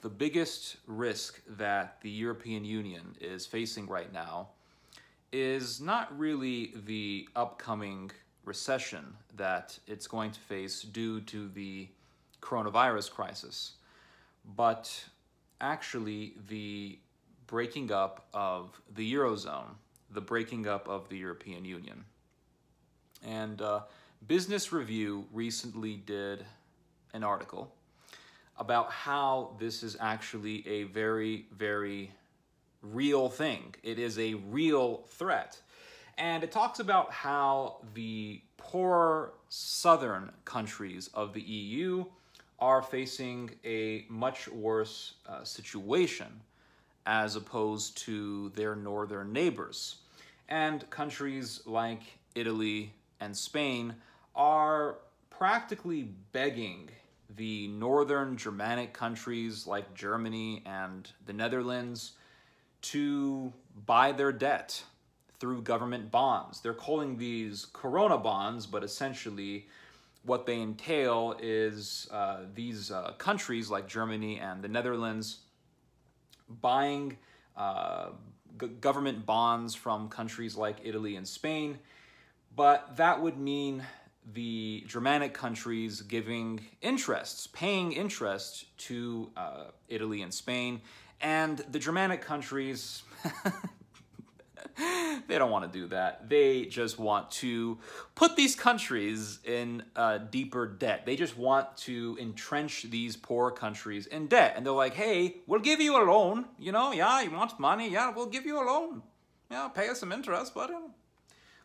the biggest risk that the European Union is facing right now is not really the upcoming recession that it's going to face due to the coronavirus crisis, but actually the breaking up of the Eurozone, the breaking up of the European Union. And Business Review recently did an article about how this is actually a very, very real thing. It is a real threat. And it talks about how the poorer southern countries of the EU are facing a much worse situation as opposed to their northern neighbors. And countries like Italy and Spain are practically begging the northern Germanic countries like Germany and the Netherlands to buy their debt through government bonds. They're calling these Corona bonds, but essentially what they entail is these countries like Germany and the Netherlands buying government bonds from countries like Italy and Spain, but that would mean the Germanic countries giving interests, paying interest to Italy and Spain, and the Germanic countries, they don't want to do that. They just want to put these countries in deeper debt. They just want to entrench these poor countries in debt. And they're like, hey, we'll give you a loan. You know, yeah, you want money? Yeah, we'll give you a loan. Yeah, pay us some interest, but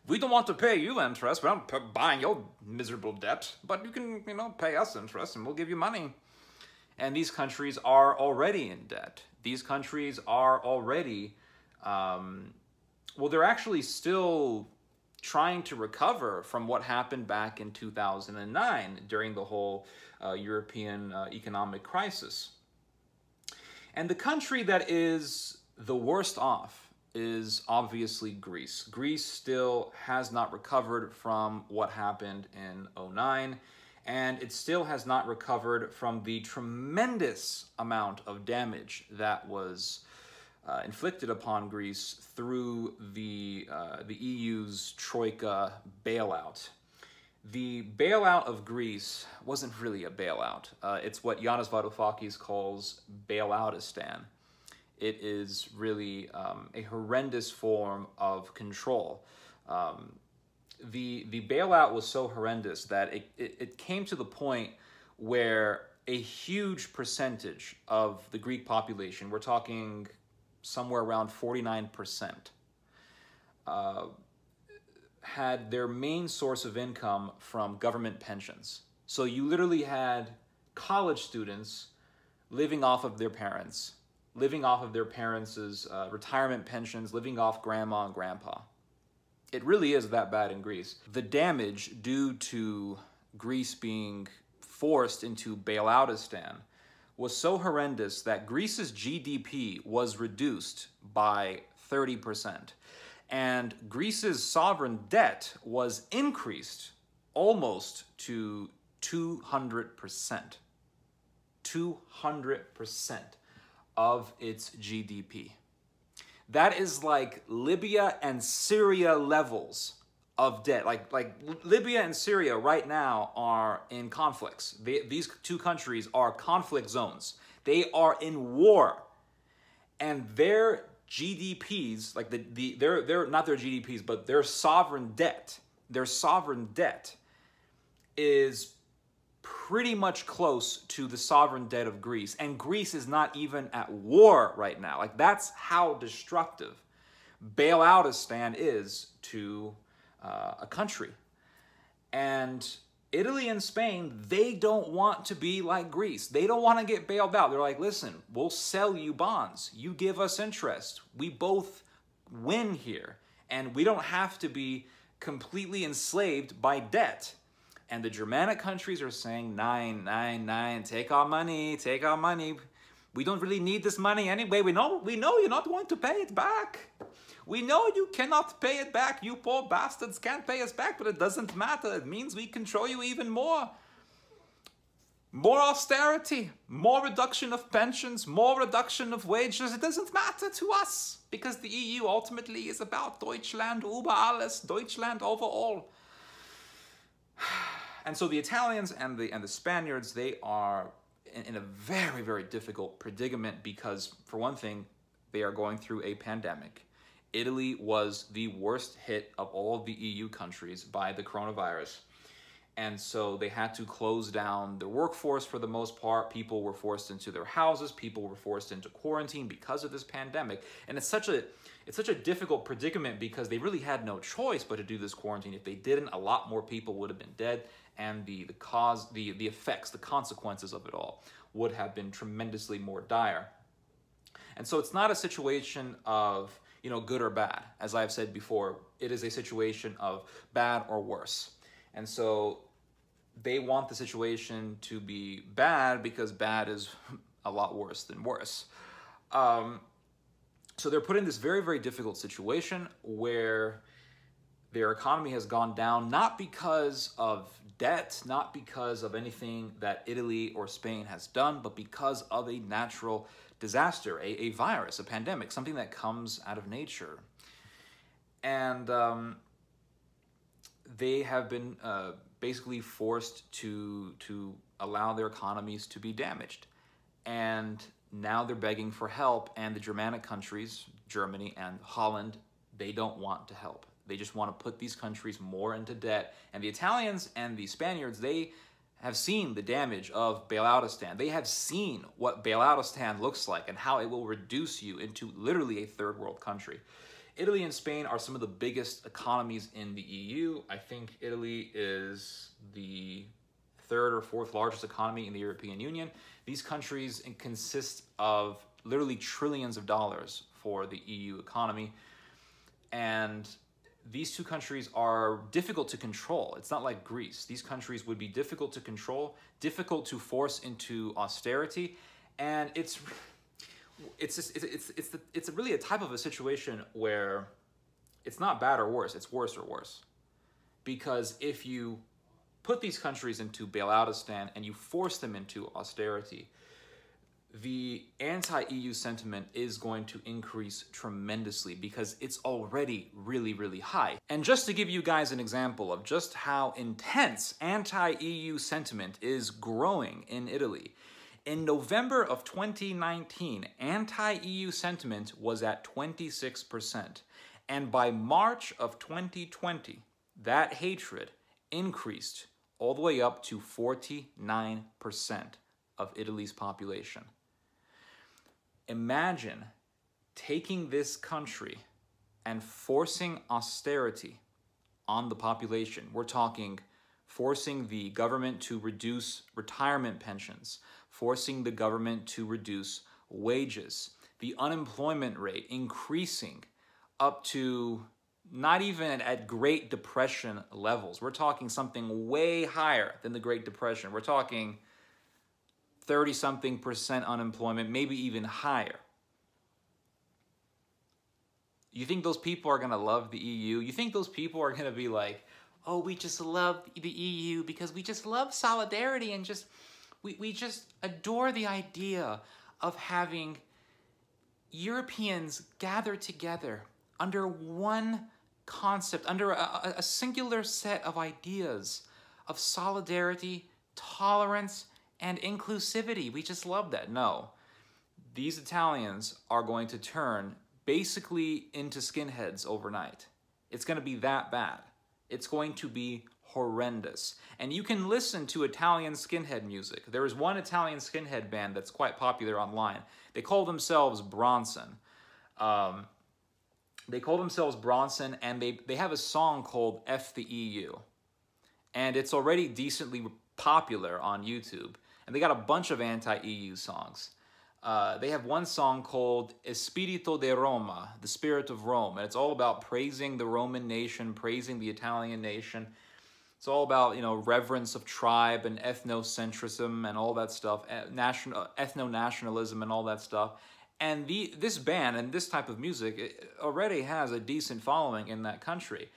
we don't want to pay you interest. We're not buying your miserable debt, but you can, pay us interest and we'll give you money. And these countries are already in debt. These countries are already, well, they're actually still trying to recover from what happened back in 2009 during the whole European economic crisis. And the country that is the worst off is obviously Greece. Greece still has not recovered from what happened in 2009, and it still has not recovered from the tremendous amount of damage that was inflicted upon Greece through the EU's Troika bailout. The bailout of Greece wasn't really a bailout. It's what Yanis Varoufakis calls bailoutistan. It is really a horrendous form of control. The bailout was so horrendous that it came to the point where a huge percentage of the Greek population, we're talking somewhere around 49%, had their main source of income from government pensions. So you literally had college students living off of their parents, living off of their parents' retirement pensions, living off grandma and grandpa. It really is that bad in Greece. The damage due to Greece being forced into bailoutistan was so horrendous that Greece's GDP was reduced by 30%. And Greece's sovereign debt was increased almost to 200%. 200% of its GDP. That is like Libya and Syria levels of debt. Like Libya and Syria right now are in conflicts. These two countries are conflict zones. They are in war. And their GDPs, like they're not their GDPs, but their sovereign debt is pretty much close to the sovereign debt of Greece. And Greece is not even at war right now. Like, that's how destructive bailoutistan is to a country. And Italy and Spain, they don't want to be like Greece. They don't want to get bailed out. They're like, listen, we'll sell you bonds. You give us interest. We both win here. And we don't have to be completely enslaved by debt. And the Germanic countries are saying, nine, take our money, take our money. We don't really need this money anyway. We know you're not going to pay it back. We know you cannot pay it back. You poor bastards can't pay us back, but it doesn't matter. It means we control you even more. More austerity, more reduction of pensions, more reduction of wages. It doesn't matter to us because the EU ultimately is about Deutschland über alles, Deutschland over all. And so the Italians and the Spaniards, they are in a very, very difficult predicament because, for one thing, they are going through a pandemic. Italy was the worst hit of all of the EU countries by the coronavirus. And so they had to close down their workforce for the most part. People were forced into their houses. People were forced into quarantine because of this pandemic. And it's such a difficult predicament because they really had no choice but to do this quarantine. If they didn't, a lot more people would have been dead, and the effects, the consequences of it all would have been tremendously more dire. And so it's not a situation of, you know, good or bad. As I've said before, it is a situation of bad or worse. And so they want the situation to be bad because bad is a lot worse than worse. So they're put in this very, very difficult situation where their economy has gone down, not because of debt, not because of anything that Italy or Spain has done, but because of a natural disaster, a virus, a pandemic, something that comes out of nature. And they have been basically forced to allow their economies to be damaged. And now they're begging for help, and the Germanic countries, Germany and Holland, they don't want to help. They just want to put these countries more into debt. And the Italians and the Spaniards, they have seen the damage of bailoutistan. They have seen what bailoutistan looks like and how it will reduce you into literally a third world country. Italy and Spain are some of the biggest economies in the EU. I think Italy is the third or fourth largest economy in the European Union. These countries consist of literally trillions of dollars for the EU economy. And these two countries are difficult to control. It's not like Greece. These countries would be difficult to control, difficult to force into austerity, and it's really a type of a situation where it's not bad or worse, it's worse or worse. Because if you put these countries into bailoutistan and you force them into austerity, the anti-EU sentiment is going to increase tremendously because it's already really, really high. And just to give you guys an example of just how intense anti-EU sentiment is growing in Italy, in November of 2019, anti-EU sentiment was at 26%. And by March of 2020, that hatred increased all the way up to 49% of Italy's population. Imagine taking this country and forcing austerity on the population. We're talking forcing the government to reduce retirement pensions, forcing the government to reduce wages, the unemployment rate increasing up to not even at Great Depression levels. We're talking something way higher than the Great Depression. We're talking 30-something% unemployment, maybe even higher. You think those people are going to love the EU? You think those people are going to be like, oh, we just love the EU because we just love solidarity and we just adore the idea of having Europeans gather together under one concept, under a singular set of ideas of solidarity, tolerance, and inclusivity. We just love that. No, these Italians are going to turn basically into skinheads overnight. It's going to be that bad. It's going to be horrendous. And you can listen to Italian skinhead music. There is one Italian skinhead band that's quite popular online. They call themselves Bronson. And they have a song called F the EU. And it's already decently popular on YouTube. And they got a bunch of anti-EU songs. They have one song called Spirito di Roma, the spirit of Rome. And it's all about praising the Roman nation, praising the Italian nation. It's all about, you know, reverence of tribe and ethnocentrism and all that stuff, ethno-nationalism and all that stuff. And this band and this type of music, it already has a decent following in that country.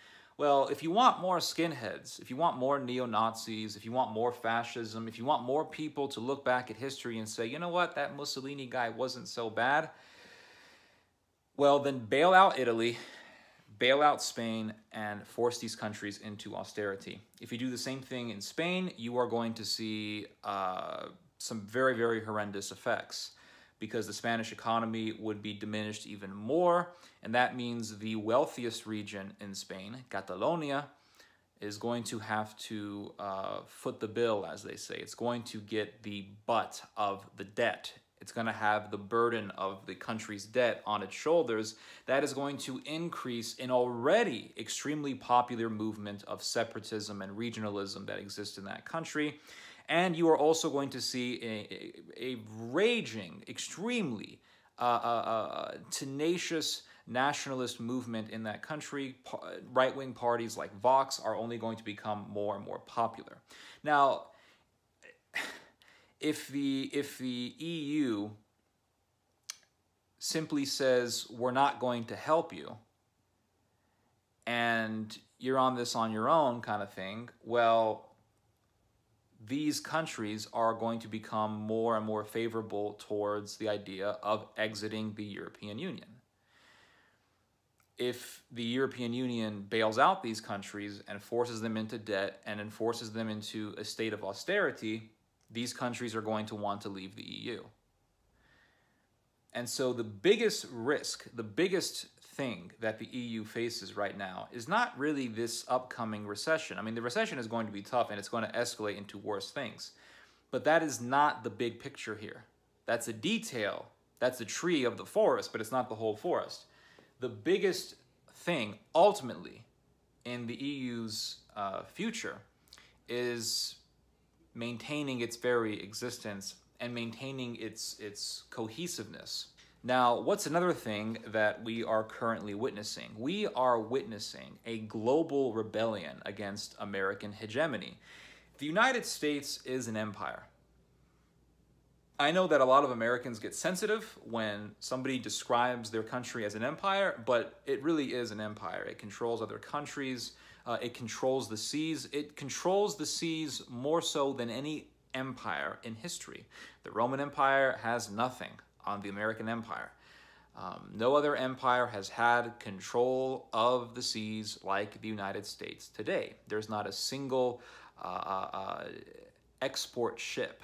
Well, if you want more skinheads, if you want more neo-Nazis, if you want more fascism, if you want more people to look back at history and say, you know what, that Mussolini guy wasn't so bad, well, then bail out Italy, bail out Spain, and force these countries into austerity. If you do the same thing in Spain, you are going to see some very, very horrendous effects, because the Spanish economy would be diminished even more, and that means the wealthiest region in Spain, Catalonia, is going to have to foot the bill, as they say. It's going to get the butt of the debt. It's going to have the burden of the country's debt on its shoulders. That is going to increase an already extremely popular movement of separatism and regionalism that exists in that country. And you are also going to see a raging, extremely tenacious nationalist movement in that country. Right-wing parties like Vox are only going to become more and more popular. Now, if the EU simply says, we're not going to help you, and you're on this on your own kind of thing, well, these countries are going to become more and more favorable towards the idea of exiting the European Union. If the European Union bails out these countries and forces them into debt and enforces them into a state of austerity, these countries are going to want to leave the EU. And so the biggest risk, the biggest thing that the EU faces right now is not really this upcoming recession. I mean, the recession is going to be tough and it's going to escalate into worse things. But that is not the big picture here. That's a detail. That's a tree of the forest, but it's not the whole forest. The biggest thing, ultimately, in the EU's future is maintaining its very existence and maintaining its cohesiveness. Now, what's another thing that we are currently witnessing? We are witnessing a global rebellion against American hegemony. The United States is an empire. I know that a lot of Americans get sensitive when somebody describes their country as an empire, but it really is an empire. It controls other countries. It controls the seas. It controls the seas more so than any empire in history. The Roman Empire has nothing on the American empire. No other empire has had control of the seas like the United States today. There's not a single export ship.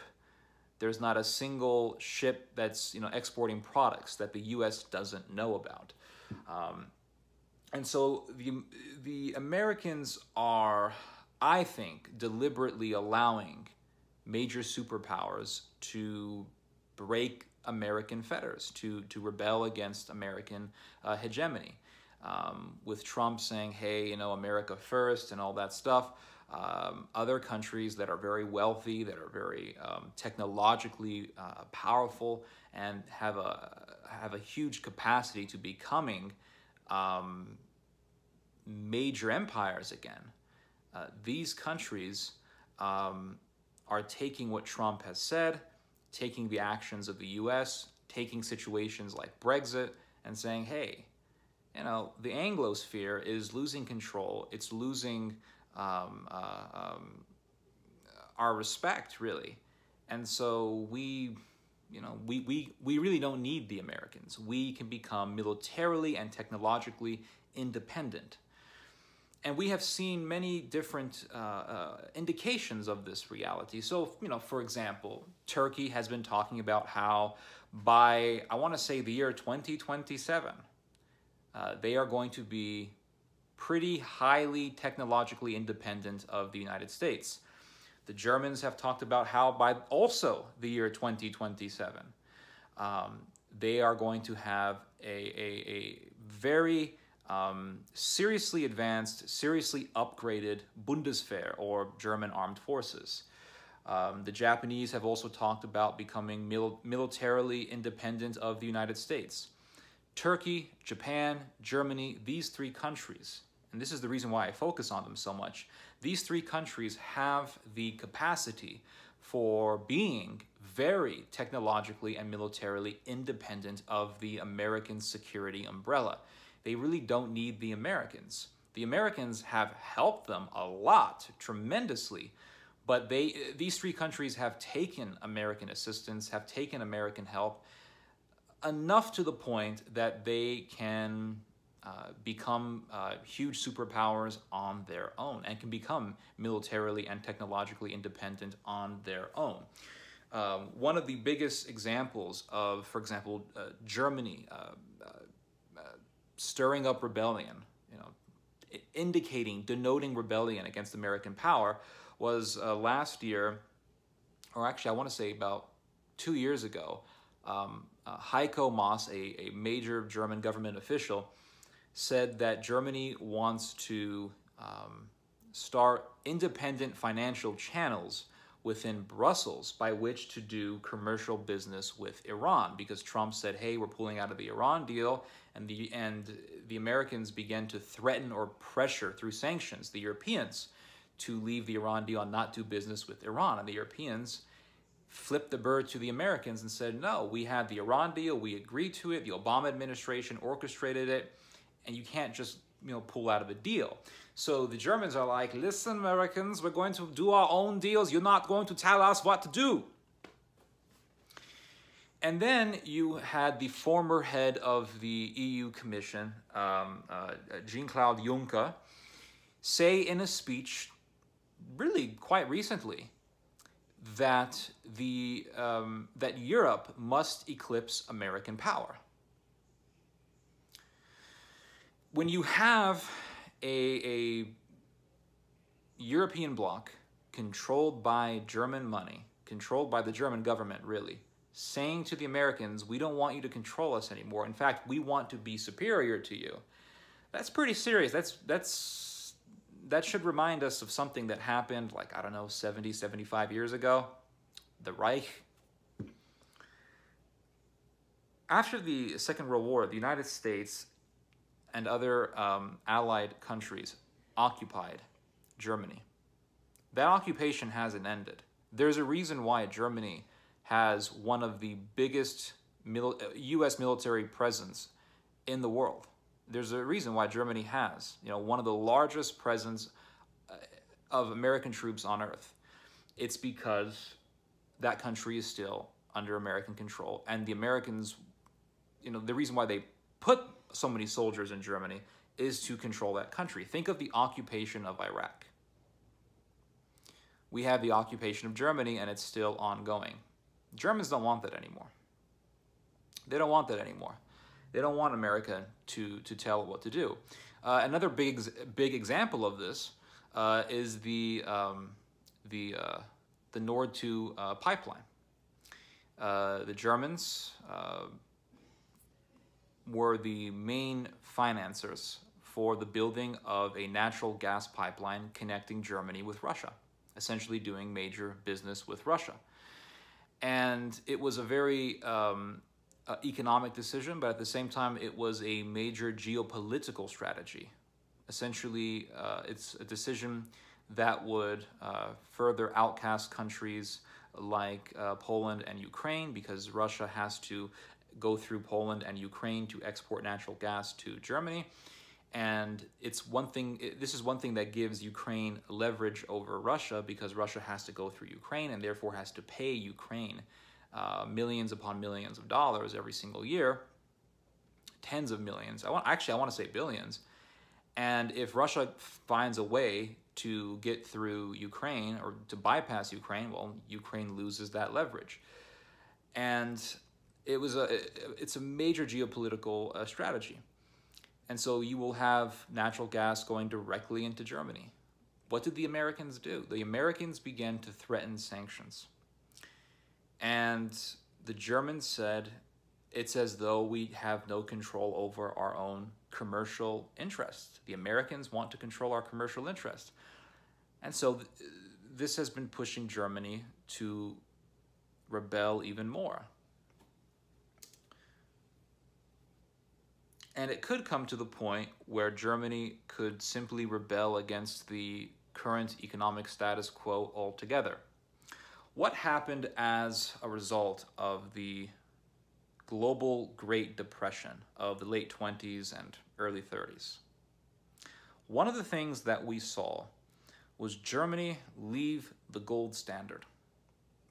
There's not a single ship that's exporting products that the U.S. doesn't know about. And so the Americans are, I think, deliberately allowing major superpowers to break American fetters, to rebel against American hegemony. With Trump saying, hey, America first and all that stuff, other countries that are very wealthy, that are very technologically powerful, and have a huge capacity to becoming major empires again. These countries are taking what Trump has said, taking the actions of the U.S., taking situations like Brexit, and saying, hey, the Anglosphere is losing control. It's losing our respect, really. And so we really don't need the Americans. We can become militarily and technologically independent. And we have seen many different indications of this reality. So, for example, Turkey has been talking about how by, I want to say, the year 2027, they are going to be pretty highly technologically independent of the United States. The Germans have talked about how by also the year 2027, they are going to have a very seriously advanced, seriously upgraded Bundeswehr, or German armed forces. The Japanese have also talked about becoming militarily independent of the United States. Turkey, Japan, Germany, these three countries, and this is the reason why I focus on them so much, these three countries have the capacity for being very technologically and militarily independent of the American security umbrella. They really don't need the Americans. The Americans have helped them a lot, tremendously, but these three countries have taken American assistance, have taken American help, enough to the point that they can become huge superpowers on their own and can become militarily and technologically independent on their own. One of the biggest examples of, for example, Germany stirring up rebellion, denoting rebellion against American power, was last year, or actually I want to say about 2 years ago. Heiko Maas, a major German government official, said that Germany wants to start independent financial channels within Brussels by which to do commercial business with Iran, because Trump said, hey, we're pulling out of the Iran deal, and the Americans began to threaten or pressure through sanctions the Europeans to leave the Iran deal and not do business with Iran. And the Europeans flipped the bird to the Americans and said, no, we had the Iran deal, we agreed to it, the Obama administration orchestrated it, and you can't just pull out of a deal. So the Germans are like, listen, Americans, we're going to do our own deals. You're not going to tell us what to do. And then you had the former head of the EU Commission, Jean-Claude Juncker, say in a speech really quite recently that that Europe must eclipse American power. When you have a European bloc controlled by German money, controlled by the German government, really, saying to the Americans, we don't want you to control us anymore. In fact, we want to be superior to you. That's pretty serious. That should remind us of something that happened, like, I don't know, 70, 75 years ago. The Reich. After the Second World War, the United States and other allied countries occupied Germany. That occupation hasn't ended. There's a reason why Germany has one of the biggest U.S. military presence in the world. There's a reason why Germany has, one of the largest presence of American troops on Earth. It's because that country is still under American control, and the Americans, the reason why they put so many soldiers in Germany is to control that country. Think of the occupation of Iraq. We have the occupation of Germany, and it's still ongoing. Germans don't want that anymore. They don't want that anymore. They don't want America to tell what to do. Another big example of this is the Nord 2 pipeline. The Germans were the main financiers for the building of a natural gas pipeline connecting Germany with Russia, essentially doing major business with Russia. And it was a very economic decision, but at the same time, it was a major geopolitical strategy. Essentially, it's a decision that would further outcast countries like Poland and Ukraine, because Russia has to go through Poland and Ukraine to export natural gas to Germany. And this is one thing that gives Ukraine leverage over Russia, because Russia has to go through Ukraine and therefore has to pay Ukraine millions upon millions of dollars every single year, tens of millions. I want to say billions. And if Russia finds a way to get through Ukraine or to bypass Ukraine, well, Ukraine loses that leverage. And it's a major geopolitical strategy. And so you will have natural gas going directly into Germany. What did the Americans do? The Americans began to threaten sanctions. And the Germans said, it's as though we have no control over our own commercial interests. The Americans want to control our commercial interests. And so this has been pushing Germany to rebel even more. And it could come to the point where Germany could simply rebel against the current economic status quo altogether. What happened as a result of the global Great Depression of the late 20s and early 30s? one of the things that we saw was Germany leave the gold standard.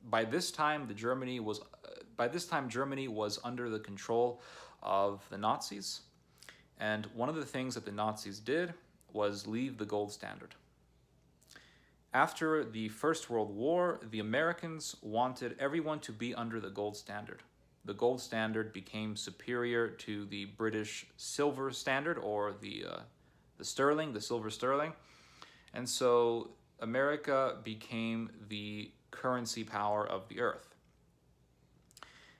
By this time, Germany was under the control of the Nazis, and one of the things that the Nazis did was leave the gold standard. After the First World War, the Americans wanted everyone to be under the gold standard. The gold standard became superior to the British silver standard, or the sterling, the silver sterling. And so America became the currency power of the earth.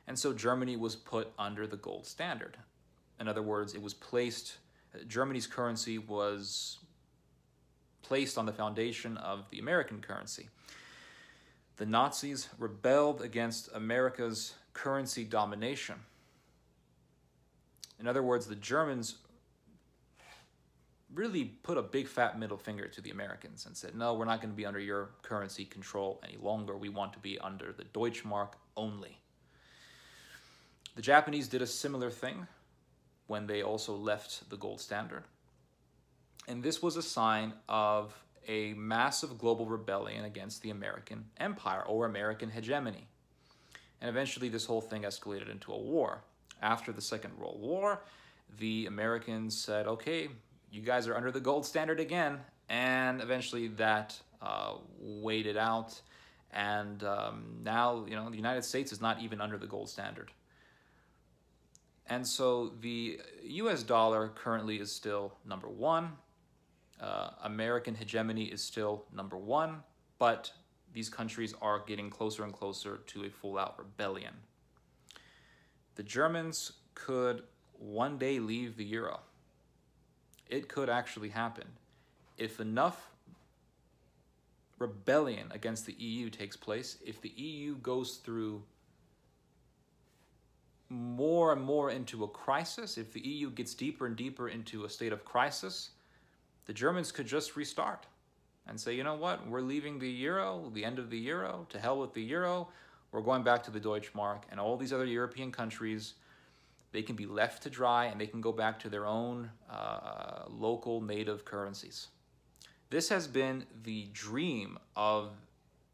And so Germany was put under the gold standard. In other words, Germany's currency was placed on the foundation of the American currency. The Nazis rebelled against America's currency domination. In other words, the Germans really put a big fat middle finger to the Americans and said, no, we're not going to be under your currency control any longer. We want to be under the Deutschmark only. The Japanese did a similar thing when they also left the gold standard. And this was a sign of a massive global rebellion against the American empire, or American hegemony. And eventually this whole thing escalated into a war. After the Second World War, the Americans said, okay, you guys are under the gold standard again. And eventually that waded out. And now, the United States is not even under the gold standard. And so the US dollar currently is still number one. American hegemony is still number one, but these countries are getting closer and closer to a full-out rebellion. The Germans could one day leave the euro. It could actually happen. If enough rebellion against the EU takes place, if the EU goes through more and more into a crisis, if the EU gets deeper and deeper into a state of crisis, the Germans could just restart and say, you know what, we're leaving the euro, the end of the euro, to hell with the euro, we're going back to the Deutschmark, and all these other European countries, they can be left to dry and they can go back to their own local native currencies. This has been the dream of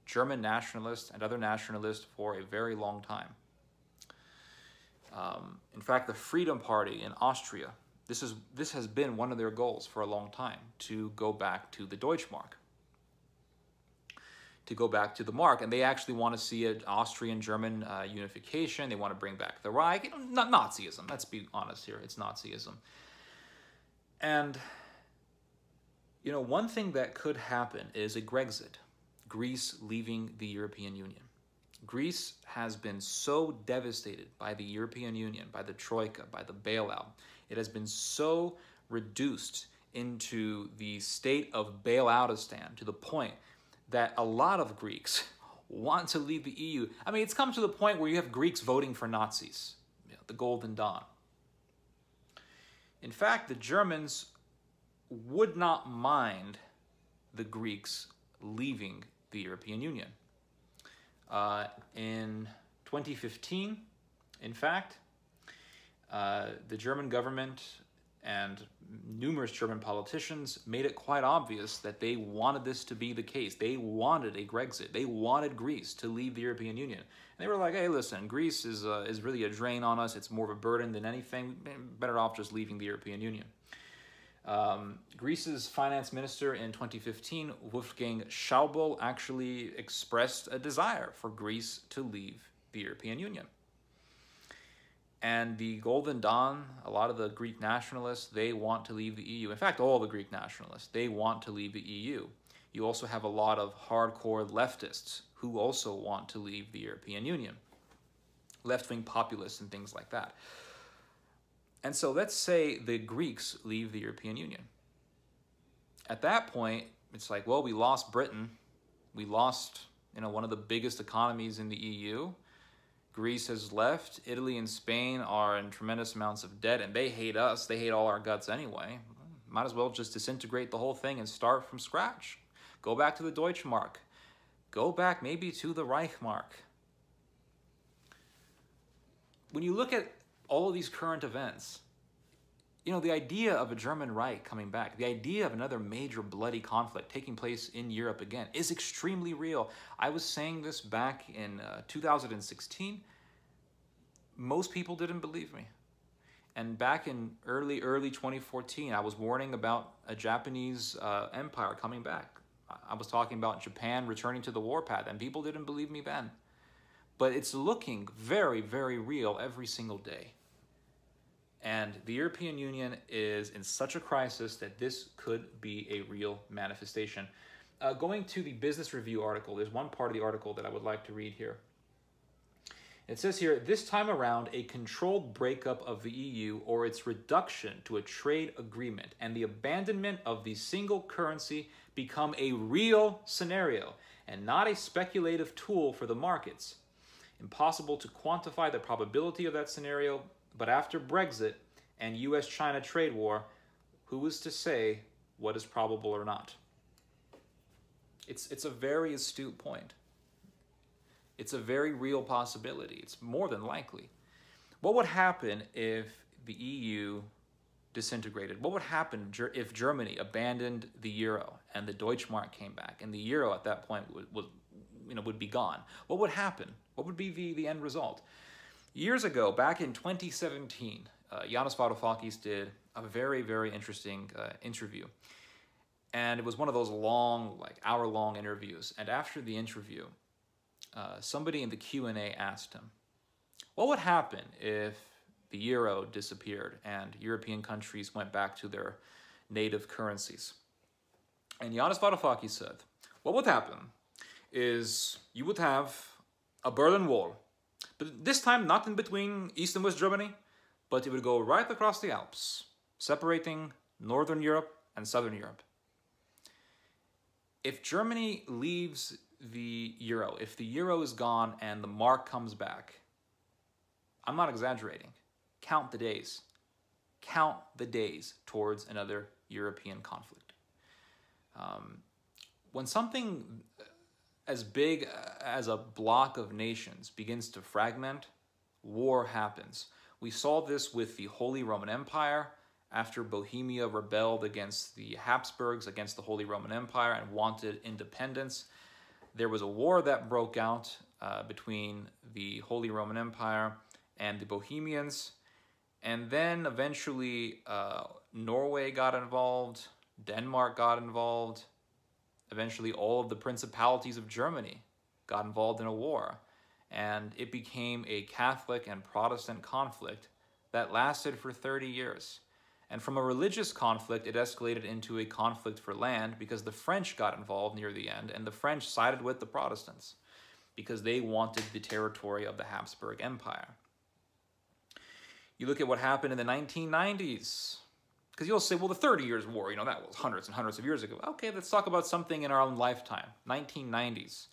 German nationalists and other nationalists for a very long time. In fact, the Freedom Party in Austria, this has been one of their goals for a long time, to go back to the Deutschmark, to go back to the mark. And they actually want to see an Austrian-German unification. They want to bring back the Reich. Not Nazism, let's be honest here, it's Nazism. And, one thing that could happen is a Grexit, Greece leaving the European Union. Greece has been so devastated by the European Union, by the Troika, by the bailout. It has been so reduced into the state of bailoutistan, to the point that a lot of Greeks want to leave the EU. I mean, it's come to the point where you have Greeks voting for Nazis, the Golden Dawn. In fact, the Germans would not mind the Greeks leaving the European Union. In 2015, in fact, the German government and numerous German politicians made it quite obvious that they wanted this to be the case. They wanted a Grexit. They wanted Greece to leave the European Union. And they were like, hey, listen, Greece is really a drain on us. It's more of a burden than anything. Better off just leaving the European Union. Greece's finance minister in 2015, Wolfgang Schäuble, actually expressed a desire for Greece to leave the European Union. And the Golden Dawn, a lot of the Greek nationalists, they want to leave the EU. In fact, all the Greek nationalists, they want to leave the EU. You also have a lot of hardcore leftists who also want to leave the European Union. Left-wing populists and things like that. And so let's say the Greeks leave the European Union. At that point, it's like, well, we lost Britain. We lost, one of the biggest economies in the EU. Greece has left. Italy and Spain are in tremendous amounts of debt, and they hate us. They hate all our guts anyway. Might as well just disintegrate the whole thing and start from scratch. Go back to the Deutschmark. Go back maybe to the Reichsmark. When you look at all of these current events, You know, the idea of a German Reich coming back, the idea of another major bloody conflict taking place in Europe again is extremely real. I was saying this back in 2016. Most people didn't believe me. And back in early 2014, I was warning about a Japanese empire coming back. I was talking about Japan returning to the warpath, and people didn't believe me then. But it's looking very, very real every single day. And the European Union is in such a crisis that this could be a real manifestation. Going to the Business Review article, there's one part of the article that I would like to read here. It says here, this time around, a controlled breakup of the EU or its reduction to a trade agreement and the abandonment of the single currency become a real scenario and not a speculative tool for the markets. Impossible to quantify the probability of that scenario, but after Brexit and US-China trade war, who is to say what is probable or not? It's a very astute point. It's a very real possibility. It's more than likely. What would happen if the EU disintegrated? What would happen if Germany abandoned the euro and the Deutschmark came back and the euro at that point would be gone? What would happen? What would be the end result? Years ago, back in 2017, Yanis Varoufakis did a very, very interesting interview. And it was one of those long, like hour-long interviews. And after the interview, somebody in the Q&A asked him, what would happen if the euro disappeared and European countries went back to their native currencies? And Yanis Varoufakis said, what would happen is you would have a Berlin Wall, but this time not in between East and West Germany, but it would go right across the Alps, separating Northern Europe and Southern Europe. If Germany leaves the euro, if the euro is gone and the mark comes back, I'm not exaggerating, count the days. Count the days towards another European conflict. When something as big as a block of nations begins to fragment, war happens. We saw this with the Holy Roman Empire after Bohemia rebelled against the Habsburgs, against the Holy Roman Empire, and wanted independence. There was a war that broke out between the Holy Roman Empire and the Bohemians. And then eventually Norway got involved, Denmark got involved. Eventually all of the principalities of Germany got involved in a war. And it became a Catholic and Protestant conflict that lasted for 30 years. And from a religious conflict, it escalated into a conflict for land because the French got involved near the end, and the French sided with the Protestants because they wanted the territory of the Habsburg Empire. You look at what happened in the 1990s, because you'll say, well, the 30 Years' War, you know, that was hundreds and hundreds of years ago. Okay, let's talk about something in our own lifetime. 1990s,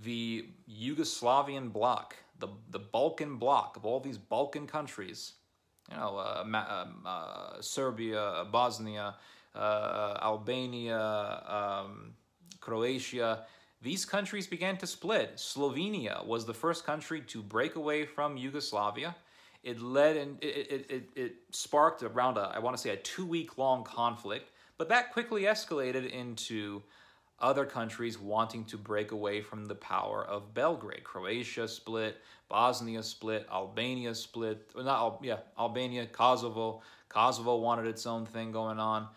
the Yugoslavian bloc, the Balkan bloc of all these Balkan countries, you know, Serbia, Bosnia, Albania, Croatia, these countries began to split. Slovenia was the first country to break away from Yugoslavia. It led and it sparked around I want to say a 2-week-long conflict, but that quickly escalated into other countries wanting to break away from the power of Belgrade. Croatia split, Bosnia split, Albania split, Albania, Kosovo. Kosovo wanted its own thing going on.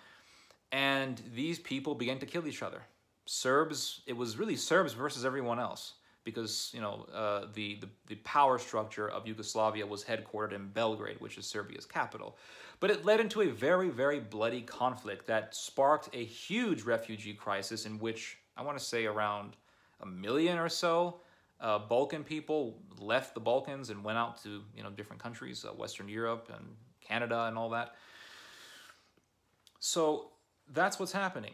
And these people began to kill each other. Serbs, it was really Serbs versus everyone else because, you know, the power structure of Yugoslavia was headquartered in Belgrade, which is Serbia's capital. But it led into a very, very bloody conflict that sparked a huge refugee crisis in which I want to say around 1 million or so Balkan people left the Balkans and went out to, you know, different countries, Western Europe and Canada and all that. So that's what's happening.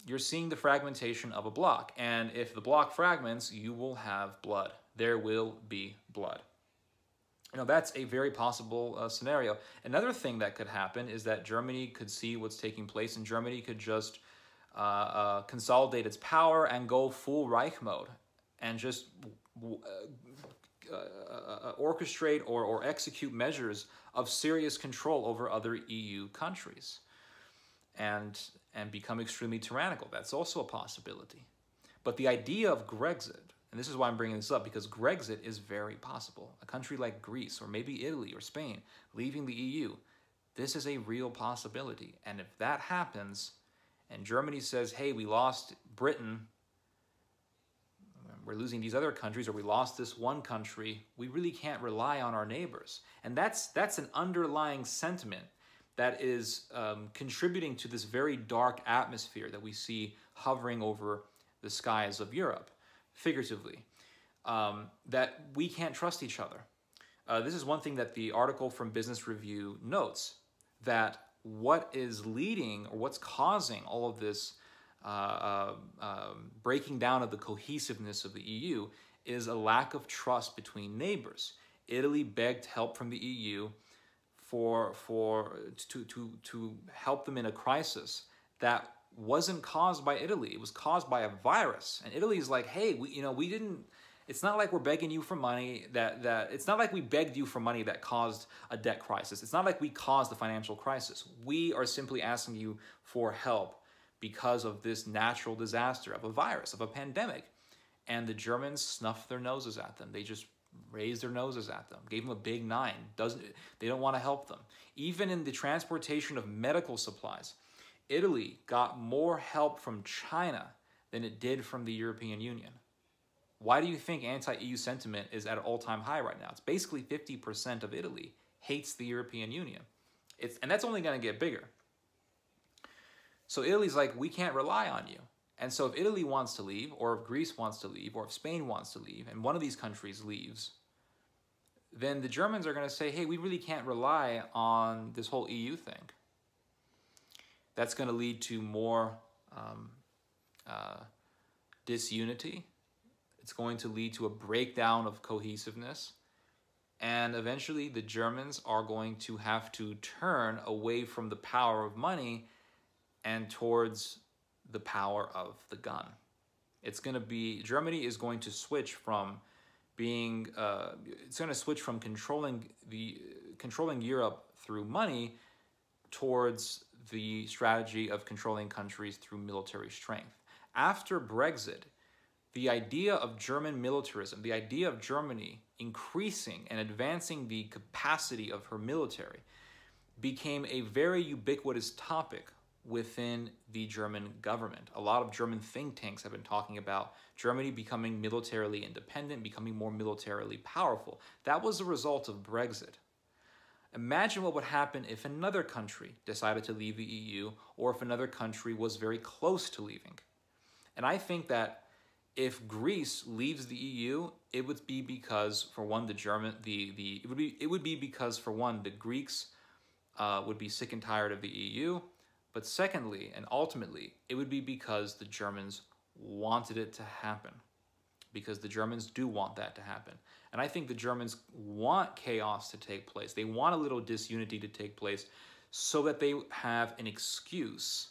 You're seeing the fragmentation of a block. And if the block fragments, you will have blood. There will be blood. You know, that's a very possible scenario. Another thing that could happen is that Germany could see what's taking place, and Germany could just consolidate its power and go full Reich mode and just orchestrate or execute measures of serious control over other EU countries and become extremely tyrannical. That's also a possibility. But the idea of Grexit, and this is why I'm bringing this up, because Grexit is very possible. A country like Greece or maybe Italy or Spain leaving the EU, this is a real possibility. And if that happens and Germany says, hey, we lost Britain, we're losing these other countries, or we lost this one country, we really can't rely on our neighbors. And that's an underlying sentiment that is contributing to this very dark atmosphere that we see hovering over the skies of Europe, figuratively, that we can't trust each other. This is one thing that the article from Business Review notes, that what is leading or what's causing all of this breaking down of the cohesiveness of the EU is a lack of trust between neighbors. Italy begged help from the EU to help them in a crisis that wasn't caused by Italy. It was caused by a virus. And Italy is like, hey, we didn't, it's not like we're begging you for money it's not like we begged you for money that caused a debt crisis. It's not like we caused the financial crisis. We are simply asking you for help because of this natural disaster of a virus, of a pandemic. And the Germans snuffed their noses at them. They just raised their noses at them, gave them a big nine. They don't want to help them. Even in the transportation of medical supplies, Italy got more help from China than it did from the European Union. Why do you think anti-EU sentiment is at an all-time high right now? It's basically 50% of Italy hates the European Union. And that's only going to get bigger. So Italy's like, we can't rely on you. And so if Italy wants to leave, or if Greece wants to leave, or if Spain wants to leave, and one of these countries leaves, then the Germans are going to say, hey, we really can't rely on this whole EU thing. That's going to lead to more disunity. It's going to lead to a breakdown of cohesiveness. And eventually the Germans are going to have to turn away from the power of money and towards the power of the gun. It's going to be, Germany is going to switch from being, it's going to switch from controlling Europe through money towards the strategy of controlling countries through military strength. After Brexit, the idea of German militarism, the idea of Germany increasing and advancing the capacity of her military became a very ubiquitous topic within the German government. A lot of German think tanks have been talking about Germany becoming militarily independent, becoming more militarily powerful. That was a result of Brexit. Imagine what would happen if another country decided to leave the EU, or if another country was very close to leaving. And I think that if Greece leaves the EU, it would be because, for one, the Greeks would be sick and tired of the EU. But secondly, and ultimately, it would be because the Germans wanted it to happen. Because the Germans do want that to happen. And I think the Germans want chaos to take place. They want a little disunity to take place so that they have an excuse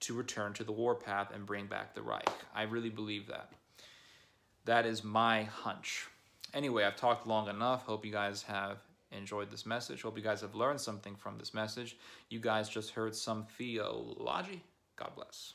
to return to the warpath and bring back the Reich. I really believe that. That is my hunch. Anyway, I've talked long enough. Hope you guys have enjoyed this message. Hope you guys have learned something from this message. You guys just heard some theology. God bless.